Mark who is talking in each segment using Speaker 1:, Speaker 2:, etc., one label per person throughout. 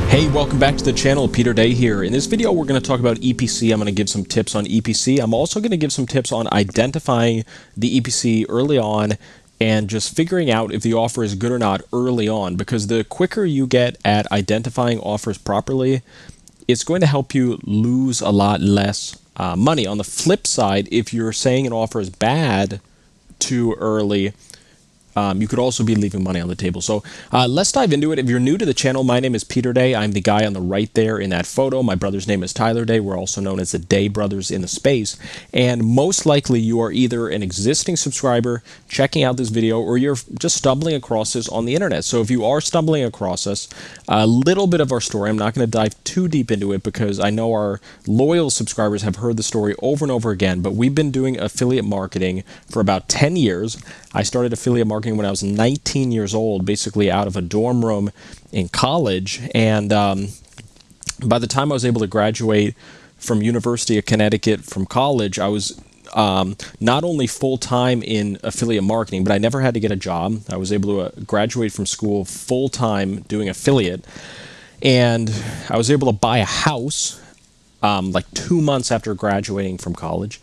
Speaker 1: Hey, welcome back to the channel. Peter Day here. In this video, we're going to talk about EPC. I'm going to give some tips on EPC. I'm also going to give some tips on identifying the EPC early on and just figuring out if the offer is good or not early on, because the quicker you get at identifying offers properly, it's going to help you lose a lot less money. On the flip side, if you're saying an offer is bad too early, you could also be leaving money on the table. So let's dive into it. If you're new to the channel, my name is Peter Day. I'm the guy on the right there in that photo. My brother's name is Tyler Day. We're also known as the Day Brothers in the space. And most likely you are either an existing subscriber checking out this video, or you're just stumbling across this on the internet. So if you are stumbling across us, a little bit of our story, I'm not going to dive too deep into it because I know our loyal subscribers have heard the story over and over again, but we've been doing affiliate marketing for about 10 years. I started affiliate marketing when I was 19 years old, basically out of a dorm room in college. And by the time I was able to graduate from University of Connecticut from college, I was not only full-time in affiliate marketing, but I never had to get a job. I was able to graduate from school full-time doing affiliate. And I was able to buy a house like 2 months after graduating from college.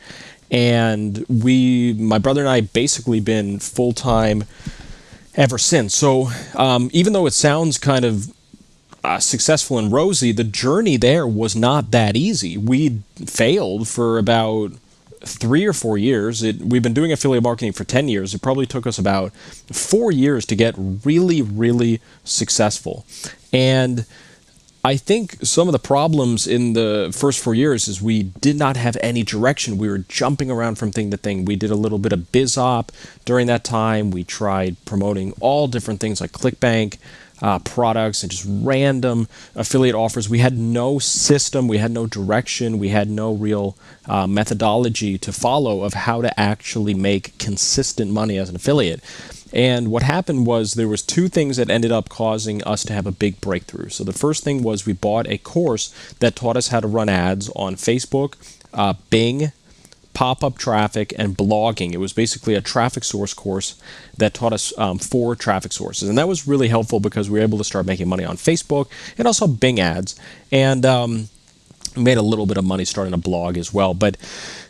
Speaker 1: And my brother and I, basically been full-time ever since. So even though it sounds kind of successful and rosy, the journey there was not that easy. We failed for about 3 or 4 years. We've been doing affiliate marketing for 10 years. It probably took us about 4 years to get really, really successful. And I think some of the problems in the first 4 years is we did not have any direction. We were jumping around from thing to thing. We did a little bit of biz op during that time. We tried promoting all different things like ClickBank products and just random affiliate offers. We had no system. We had no direction. We had no real methodology to follow of how to actually make consistent money as an affiliate. And what happened was there was two things that ended up causing us to have a big breakthrough. So the first thing was we bought a course that taught us how to run ads on Facebook, Bing, pop-up traffic, and blogging. It was basically a traffic source course that taught us 4 traffic sources. And that was really helpful because we were able to start making money on Facebook and also Bing ads. And made a little bit of money starting a blog as well. But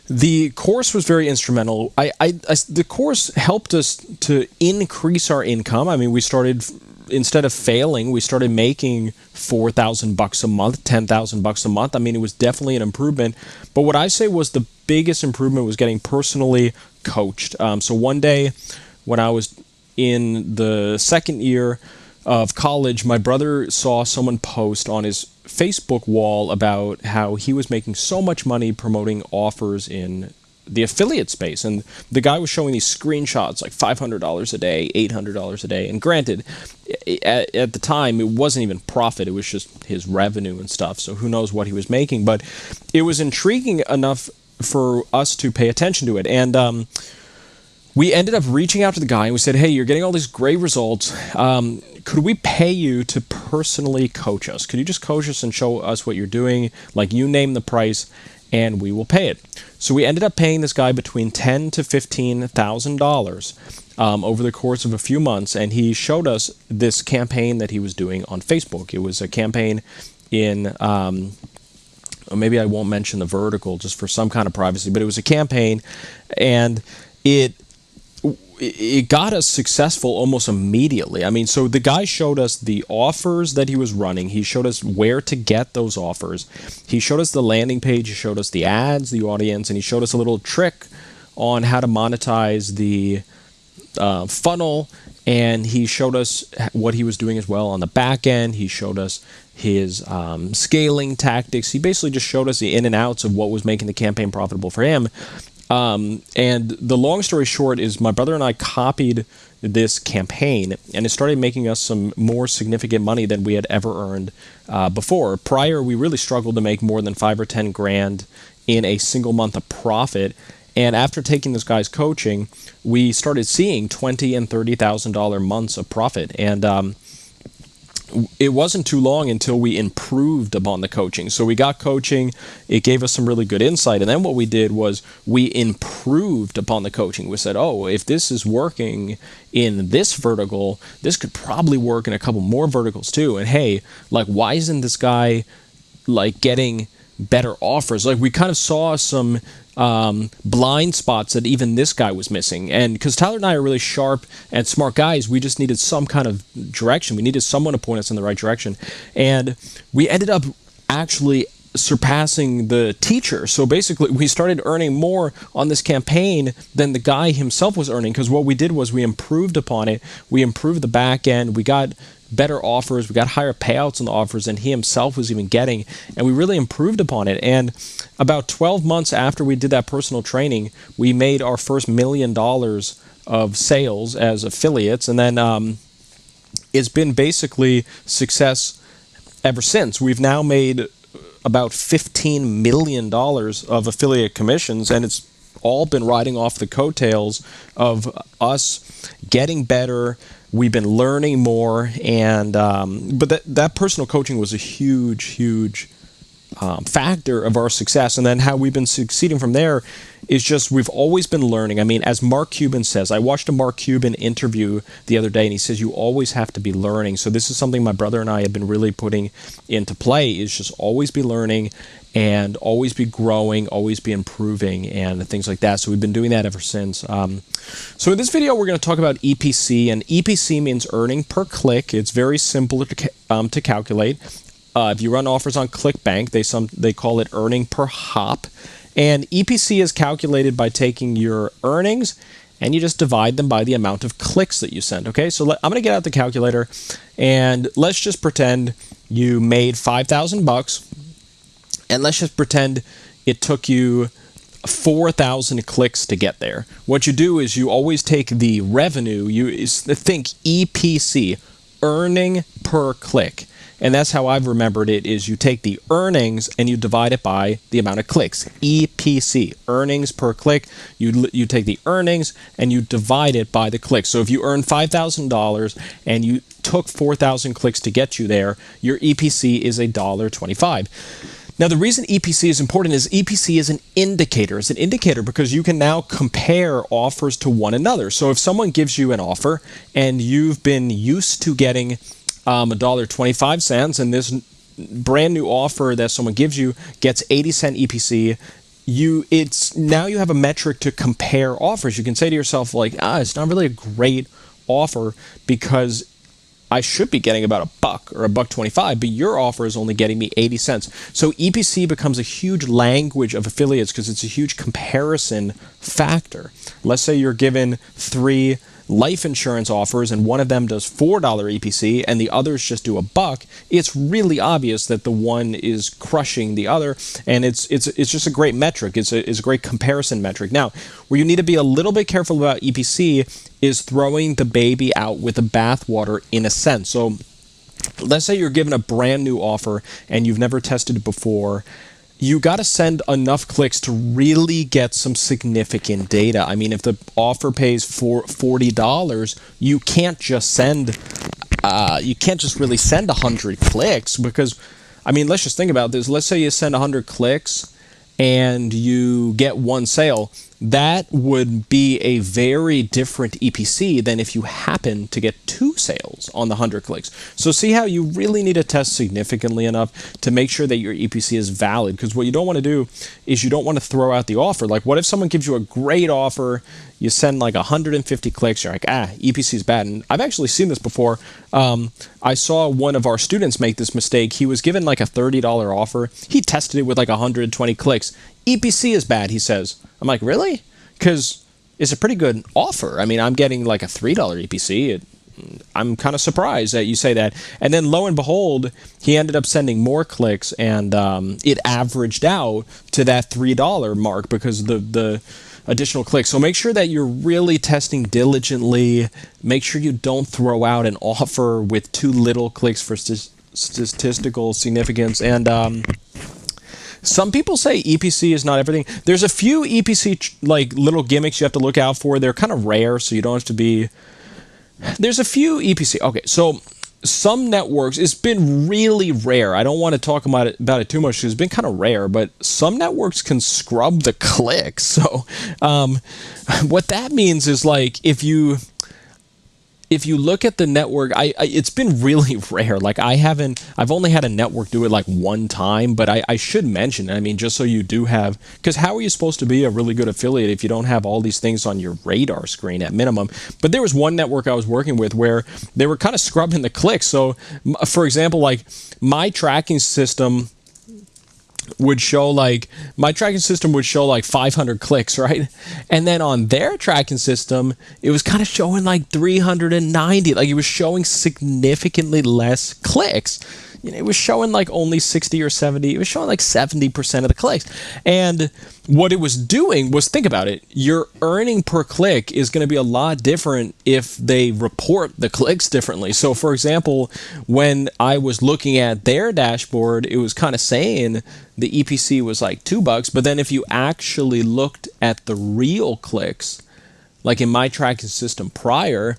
Speaker 1: the course was very instrumental. The course helped us to increase our income. I mean, we started, instead of failing, we started making $4,000 a month, $10,000 a month. I mean, it was definitely an improvement. But what I say was the biggest improvement was getting personally coached. So one day when I was in the second year of college, my brother saw someone post on his Facebook wall about how he was making so much money promoting offers in the affiliate space. And the guy was showing these screenshots like $500 a day, $800 a day. And granted, at the time, it wasn't even profit. It was just his revenue and stuff. So who knows what he was making. But it was intriguing enough for us to pay attention to it. And we ended up reaching out to the guy and we said, hey, you're getting all these great results. Could we pay you to personally coach us? Could you just coach us and show us what you're doing? Like, you name the price and we will pay it. So we ended up paying this guy between $10,000 to $15,000 over the course of a few months. And he showed us this campaign that he was doing on Facebook. It was a campaign in, or maybe I won't mention the vertical just for some kind of privacy, but it was a campaign, and it got us successful almost immediately. I mean, so the guy showed us the offers that he was running. He showed us where to get those offers. He showed us the landing page. He showed us the ads, the audience, and he showed us a little trick on how to monetize the funnel. And he showed us what he was doing as well on the back end. He showed us his scaling tactics. He basically just showed us the in and outs of what was making the campaign profitable for him. And the long story short is my brother and I copied this campaign, and it started making us some more significant money than we had ever earned before. Prior, we really struggled to make more than 5 or 10 grand in a single month of profit. And after taking this guy's coaching, we started seeing $20,000 and $30,000 months of profit. And it wasn't too long until we improved upon the coaching. So we got coaching, it gave us some really good insight, and then what we did was we improved upon the coaching. We said, oh, if this is working in this vertical, this could probably work in a couple more verticals too. And hey, like, why isn't this guy like getting better offers? Like, we kind of saw some blind spots that even this guy was missing. And because Tyler and I are really sharp and smart guys, we just needed some kind of direction. We needed someone to point us in the right direction. And we ended up actually surpassing the teacher. So basically, we started earning more on this campaign than the guy himself was earning, because what we did was we improved upon it. We improved the back end. We got better offers. We got higher payouts on the offers than he himself was even getting, and we really improved upon it. And about 12 months after we did that personal training, we made our first $1 million of sales as affiliates, and then it's been basically success ever since. We've now made about $15 million of affiliate commissions, and it's all been riding off the coattails of us getting better. We've been learning more, and but that personal coaching was a huge factor of our success. And then how we've been succeeding from there is just we've always been learning. I mean, as Mark Cuban says, I watched a Mark Cuban interview the other day, and he says you always have to be learning. So this is something my brother and I have been really putting into play, is just always be learning and always be growing, always be improving, and things like that. So we've been doing that ever since. So in this video, we're going to talk about EPC, and EPC means earning per click. It's very simple to calculate. If you run offers on ClickBank, they call it earning per hop. And EPC is calculated by taking your earnings and you just divide them by the amount of clicks that you send. Okay, so I'm going to get out the calculator, and let's just pretend you made 5,000 bucks, and let's just pretend it took you 4,000 clicks to get there. What you do is you always take the revenue. You think EPC, earning per click. And that's how I've remembered it, is you take the earnings and you divide it by the amount of clicks. EPC, earnings per click. You take the earnings and you divide it by the clicks. So if you earn $5,000 and you took 4,000 clicks to get you there, your EPC is $1.25. Now, the reason EPC is important is EPC is an indicator. It's an indicator because you can now compare offers to one another. So if someone gives you an offer and you've been used to getting $1.25, and this brand new offer that someone gives you gets 80-cent EPC, now you have a metric to compare offers. You can say to yourself, like, it's not really a great offer because I should be getting about $1 or $1.25, but your offer is only getting me 80 cents. So EPC becomes a huge language of affiliates because it's a huge comparison factor. Let's say you're given 3 life insurance offers and one of them does $4 EPC and the others just do $1. It's really obvious that the one is crushing the other, and it's just a great metric. It's a great comparison metric. Now, where you need to be a little bit careful about EPC is throwing the baby out with the bathwater, in a sense. So let's say you're given a brand new offer and you've never tested it before. You got to send enough clicks to really get some significant data. I mean, if the offer pays for $40, you can't just really send 100 clicks, because, I mean, let's just think about this. Let's say you send 100 clicks and you get 1 sale. That would be a very different EPC than if you happen to get 2 sales on the 100 clicks. So see how you really need to test significantly enough to make sure that your EPC is valid, because what you don't want to do is you don't want to throw out the offer. Like, what if someone gives you a great offer, you send like 150 clicks, you're like, EPC is bad. And I've actually seen this before. I saw one of our students make this mistake. He was given like a $30 offer. He tested it with like 120 clicks. EPC is bad, he says. I'm like, really? Because it's a pretty good offer. I mean, I'm getting like a $3 EPC. I'm kind of surprised that you say that. And then lo and behold, he ended up sending more clicks, and it averaged out to that $3 mark because the additional clicks. So make sure that you're really testing diligently. Make sure you don't throw out an offer with too little clicks for statistical significance. And some people say EPC is not everything. There's a few EPC like little gimmicks you have to look out for. They're kind of rare, so you don't have to be. There's a few EPC. Okay, so some networks, it's been really rare. I don't want to talk about it too much because it's been kind of rare, but some networks can scrub the clicks. So what that means is, like, if you look at the network, it's been really rare. Like, I've only had a network do it like one time, but I should mention, I mean, just so you do have, because how are you supposed to be a really good affiliate if you don't have all these things on your radar screen at minimum? But there was one network I was working with where they were kind of scrubbing the clicks. So, for example, like, my tracking system would show like 500 clicks, right? And then on their tracking system, it was kind of showing like 390. Like, it was showing significantly less clicks. You know, it was showing like only 60 or 70. It was showing like 70% of the clicks. And what it was doing was, think about it, your earning per click is going to be a lot different if they report the clicks differently. So, for example, when I was looking at their dashboard, it was kind of saying the EPC was like $2, but then if you actually looked at the real clicks, like in my tracking system prior,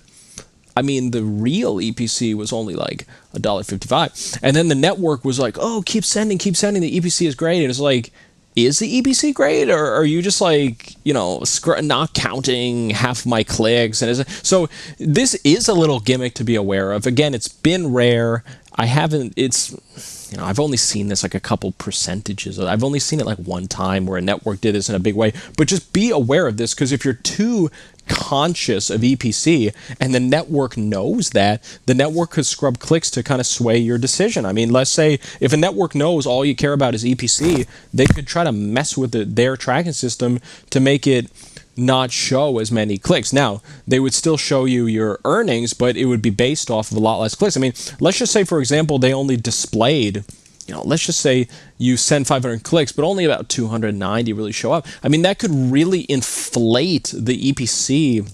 Speaker 1: I mean, the real EPC was only like $1.55. And then the network was like, oh, keep sending, the EPC is great. And it's like, is the EPC great, or are you just like, you know, not counting half my clicks? And so this is a little gimmick to be aware of. Again, it's been rare. I've only seen this like a couple percentages. I've only seen it like one time where a network did this in a big way. But just be aware of this, because if you're too conscious of EPC and the network knows that, the network could scrub clicks to kind of sway your decision. I mean, let's say if a network knows all you care about is EPC, they could try to mess with their tracking system to make it not show as many clicks. Now, they would still show you your earnings, but it would be based off of a lot less clicks. I mean, let's just say, for example, they only displayed, you know, let's just say you send 500 clicks, but only about 290 really show up. I mean, that could really inflate the EPC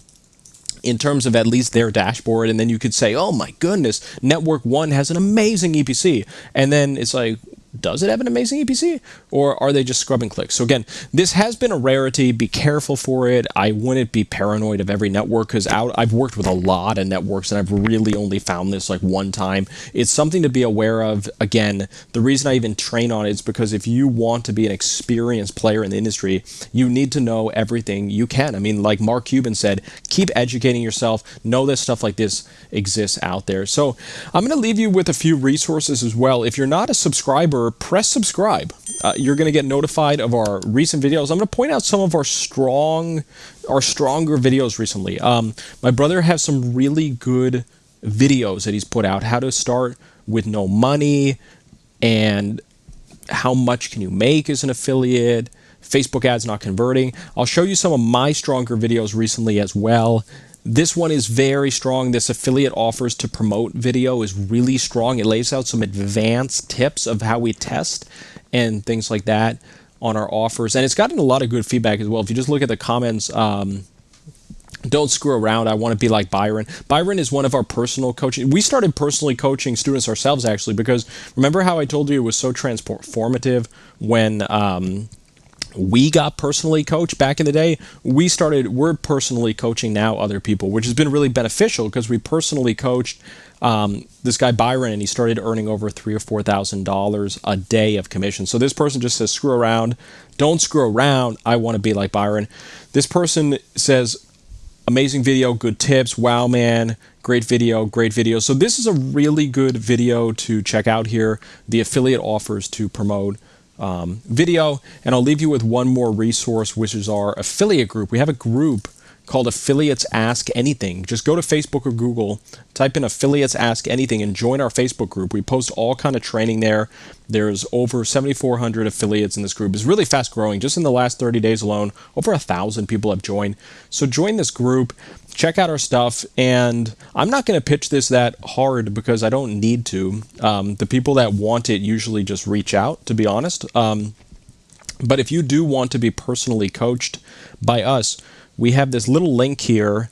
Speaker 1: in terms of at least their dashboard. And then you could say, oh my goodness, Network 1 has an amazing EPC. And then it's like, does it have an amazing EPC, or are they just scrubbing clicks? So again, this has been a rarity. Be careful for it. I wouldn't be paranoid of every network, because I've worked with a lot of networks and I've really only found this like one time. It's something to be aware of. Again, the reason I even train on it is because if you want to be an experienced player in the industry, you need to know everything you can. I mean, like Mark Cuban said, keep educating yourself. Know that stuff like this exists out there. So I'm going to leave you with a few resources as well. If you're not a subscriber, press subscribe. You're going to get notified of our recent videos. I'm going to point out some of our stronger videos recently. My brother has some really good videos that he's put out. How to start with no money, and how much can you make as an affiliate, Facebook ads not converting. I'll show you some of my stronger videos recently as well. This one is very strong. This affiliate offers to promote video is really strong. It lays out some advanced tips of how we test and things like that on our offers. And it's gotten a lot of good feedback as well. If you just look at the comments, don't screw around. I want to be like Byron. Byron is one of our personal coaching. We started personally coaching students ourselves, actually, because remember how I told you it was so transformative when we got personally coached back in the day? We're personally coaching now other people, which has been really beneficial, because we personally coached this guy Byron, and he started earning over $3,000 or $4,000 a day of commission. So this person just says, screw around. Don't screw around. I want to be like Byron. This person says, amazing video, good tips. Wow, man. Great video, great video. So this is a really good video to check out here. The affiliate offers to promote video. And I'll leave you with one more resource, which is our affiliate group. We have a group called Affiliates Ask Anything. Just go to Facebook or Google, type in Affiliates Ask Anything, and join our Facebook group. We post all kind of training there. There's over 7,400 affiliates in this group. It's really fast growing. Just in the last 30 days alone, over 1,000 people have joined. So join this group, check out our stuff, and I'm not going to pitch this that hard because I don't need to. The people that want it usually just reach out, to be honest. But if you do want to be personally coached by us, we have this little link here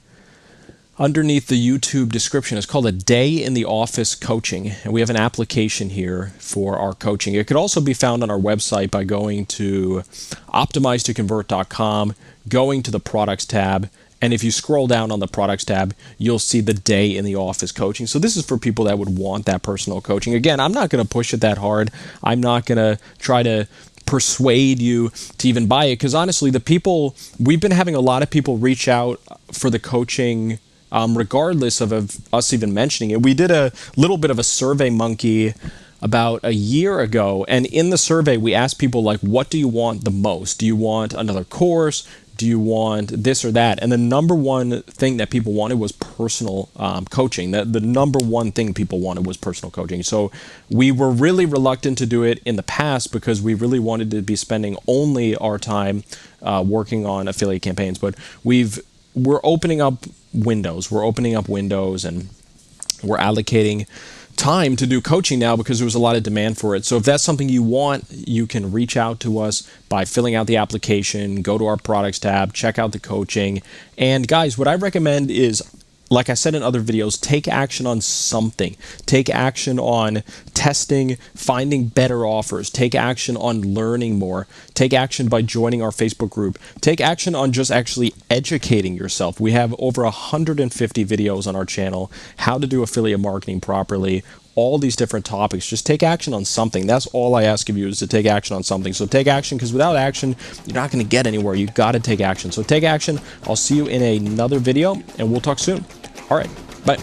Speaker 1: underneath the YouTube description. It's called a Day in the Office Coaching, and we have an application here for our coaching. It could also be found on our website by going to optimizetoconvert.com, going to the products tab, And if you scroll down on the products tab, you'll see the day in the office coaching. So this is for people that would want that personal coaching. Again, I'm not going to push it that hard. I'm not going to try to persuade you to even buy it, because honestly, we've been having a lot of people reach out for the coaching regardless of us even mentioning it. We did a little bit of a Survey Monkey about a year ago, and in the survey we asked people, like, what do you want the most? Do you want another course? Do you want this or that? And the number one thing that people wanted was personal coaching. The number one thing people wanted was personal coaching. So we were really reluctant to do it in the past because we really wanted to be spending only our time working on affiliate campaigns. But we're opening up windows. We're opening up windows, and we're allocating time to do coaching now because there was a lot of demand for it. So if that's something you want, you can reach out to us by filling out the application, go to our products tab, check out the coaching. And guys, what I recommend is, like I said in other videos, take action on something. Take action on testing, finding better offers. Take action on learning more. Take action by joining our Facebook group. Take action on just actually educating yourself. We have over 150 videos on our channel, how to do affiliate marketing properly, all these different topics. Just take action on something. That's all I ask of you, is to take action on something. So take action, because without action, you're not going to get anywhere. You got to take action. So take action. I'll see you in another video, and we'll talk soon. All right, bye.